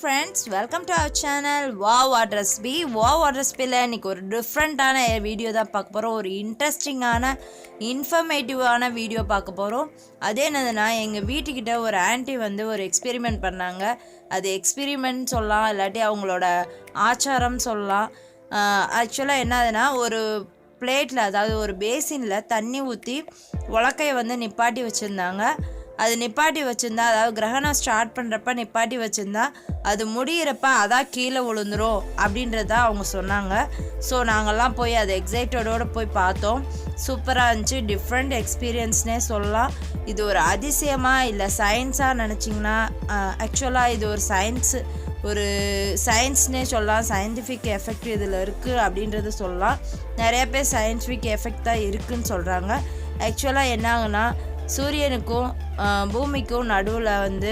friends, welcome to our channel Wowwhatarecipe. Wowwhatarecipe la இன்னைக்கு ஒரு டிஃபரண்டான video தான் பார்க்க போறோம். ஒரு இன்ட்ரஸ்டிங்கான இன்ஃபர்மேட்டிவான வீடியோ பார்க்க போறோம். அது என்னதுன்னா எங்க வீட்டுக்கிட்ட ஒரு ஆன்ட்டி வந்து ஒரு எக்ஸ்பெரிமெண்ட் பண்ணாங்க. அது எக்ஸ்பெரிமெண்ட் சொல்லலாம் இல்லாட்டி அவங்களோட ஆச்சாரம் சொல்லலாம். ஆக்சுவலா என்னதுன்னா ஒரு பிளேட்டில் அதாவது ஒரு பேசினில் தண்ணி ஊற்றி உலக்கையை வந்து நிப்பாட்டி வச்சுருந்தாங்க. அது நிப்பாட்டி வச்சுருந்தா அதாவது கிரகணம் ஸ்டார்ட் பண்ணுறப்ப நிப்பாட்டி வச்சுருந்தா அது முடிகிறப்ப அதான் கீழே விழுந்துரும் அப்படின்றத அவங்க சொன்னாங்க. ஸோ நாங்கள்லாம் போய் அதை எக்ஸைட்டடோடு போய் பார்த்தோம். சூப்பராக இருந்துச்சு. டிஃப்ரெண்ட் எக்ஸ்பீரியன்ஸ்னே சொல்லலாம். இது ஒரு அதிசயமாக இல்லை சயின்ஸாக நினச்சிங்கன்னா ஆக்சுவலாக இது ஒரு சயின்ஸ்னே சொல்லலாம். சயின்டிஃபிக் எஃபெக்ட் இதில் இருக்குது அப்படின்றது சொல்லலாம். நிறைய பேர் சயின்டிஃபிக் எஃபெக்ட் தான் இருக்குதுன்னு சொல்கிறாங்க. ஆக்சுவலாக என்ன ஆகுனா சூரியனுக்கும் பூமிக்கும் நடுவில் வந்து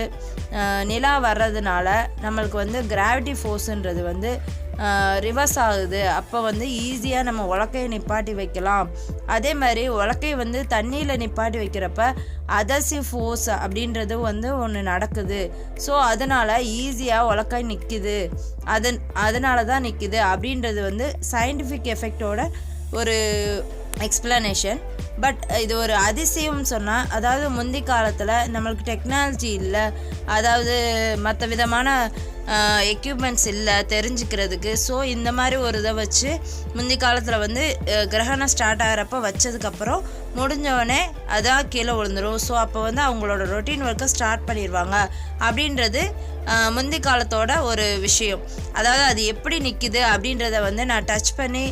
நிலா வர்றதுனால நம்மளுக்கு வந்து கிராவிட்டி ஃபோர்ஸுன்றது வந்து ரிவர்ஸ் ஆகுது. அப்போ வந்து ஈஸியாக நம்ம உலக்கையை நிப்பாட்டி வைக்கலாம். அதே மாதிரி உலக்கையை வந்து தண்ணியில் நிப்பாட்டி வைக்கிறப்ப அதர்சிவ் ஃபோர்ஸ் அப்படின்றது வந்து ஒன்று நடக்குது. ஸோ அதனால் ஈஸியாக உலக்காய் நிற்கிது. அதனால தான் நிற்கிது அப்படின்றது வந்து சயின்டிஃபிக் எஃபெக்டோட ஒரு எக்ஸ்பிளனேஷன். பட் இது ஒரு அதிசயம் சொன்னால் அதாவது முந்தி காலத்தில் நம்மளுக்கு டெக்னாலஜி இல்லை, அதாவது மற்ற விதமான எக்யூப்மெண்ட்ஸ் இல்லை தெரிஞ்சுக்கிறதுக்கு. ஸோ இந்த மாதிரி ஒரு இதை வச்சு முந்தி காலத்தில் வந்து கிரகணம் ஸ்டார்ட் ஆகிறப்ப வச்சதுக்கப்புறம் முடிஞ்சவொடனே அதான் கீழே விழுந்துடும். ஸோ அப்போ வந்து அவங்களோட ரொட்டீன் ஒர்க்கை ஸ்டார்ட் பண்ணிடுவாங்க அப்படின்றது முந்தி காலத்தோட ஒரு விஷயம். அதாவது அது எப்படி நிற்கிது அப்படின்றத வந்து நான் டச் பண்ணி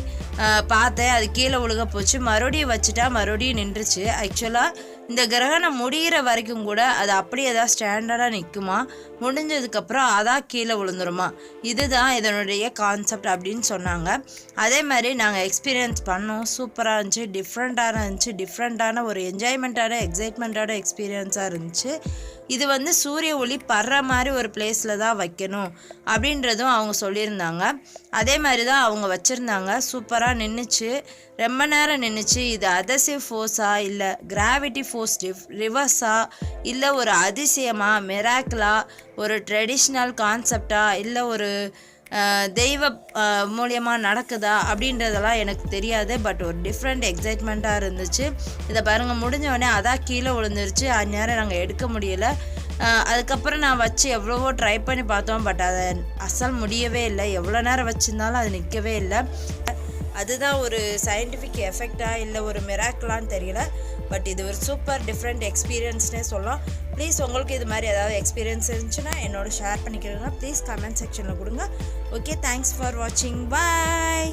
பார்த்தேன். அது கீழே விழுக போச்சு. மறுபடியும் வச்சுட்டா மறுபடியும் நின்றுச்சு. ஆக்சுவலாக இந்த கிரகணம் முடிகிற வரைக்கும் கூட அது அப்படியே தான் ஸ்டாண்டர்டாக நிற்குமா, முடிஞ்சதுக்கப்புறம் அதான் கீழே விழுந்துருமா. இதுதான் இதனுடைய கான்செப்ட் அப்படின்னு சொன்னாங்க. அதே மாதிரி நாங்கள் எக்ஸ்பீரியன்ஸ் பண்ணோம். சூப்பராக இருந்துச்சு. டிஃப்ரெண்ட்டான ஒரு என்ஜாய்மெண்ட்டான எக்ஸைட்மெண்ட்டான எக்ஸ்பீரியன்ஸாக இருந்துச்சு. இது வந்து சூரிய ஒளி படுற மாதிரி ஒரு பிளேஸில் தான் வைக்கணும் அப்படின்றதும் அவங்க சொல்லியிருந்தாங்க. அதே மாதிரி தான் அவங்க வச்சுருந்தாங்க. சூப்பராக நின்றுச்சு. ரொம்ப நேரம் நின்றுச்சு. இது அதர்சிவ் ஃபோர்ஸா இல்லை கிராவிட்டி ஃபோர்ஸ் ரிவர்ஸா இல்லை ஒரு அதிசயமா மிராக்கிளா ஒரு ட்ரெடிஷ்னல் கான்செப்டா இல்லை ஒரு தெய்வ மூலியமாக நடக்குதா அப்படின்றதெல்லாம் எனக்கு தெரியாது. பட் ஒரு டிஃப்ரெண்ட் எக்ஸைட்மெண்ட்டாக இருந்துச்சு. இதை பாருங்கள், முடிஞ்சவொடனே அதான் கீழே விழுந்துருச்சு. அந்நேரம் நாங்கள் எடுக்க முடியலை. அதுக்கப்புறம் நான் வச்சு எவ்வளவோ ட்ரை பண்ணி பார்த்தோம். பட் அதை அசல் முடியவே இல்லை. எவ்வளோ நேரம் வச்சுருந்தாலும் அது நிற்கவே இல்லை. அதுதான் ஒரு சயின்டிஃபிக் எஃபெக்டாக இல்லை ஒரு மிராக்கிளான்னு தெரியல. பட் இது ஒரு சூப்பர் டிஃப்ரெண்ட் எக்ஸ்பீரியன்ஸ்னே சொல்லலாம். ப்ளீஸ் உங்களுக்கு இது மாதிரி ஏதாவது எக்ஸ்பீரியன்ஸ் இருந்துச்சுன்னா என்னோட ஷேர் பண்ணிக்கிறீங்கன்னா ப்ளீஸ் கமெண்ட் செக்ஷனில் கொடுங்க. ஓகே, தேங்க்ஸ் ஃபார் வாட்சிங். பாய்.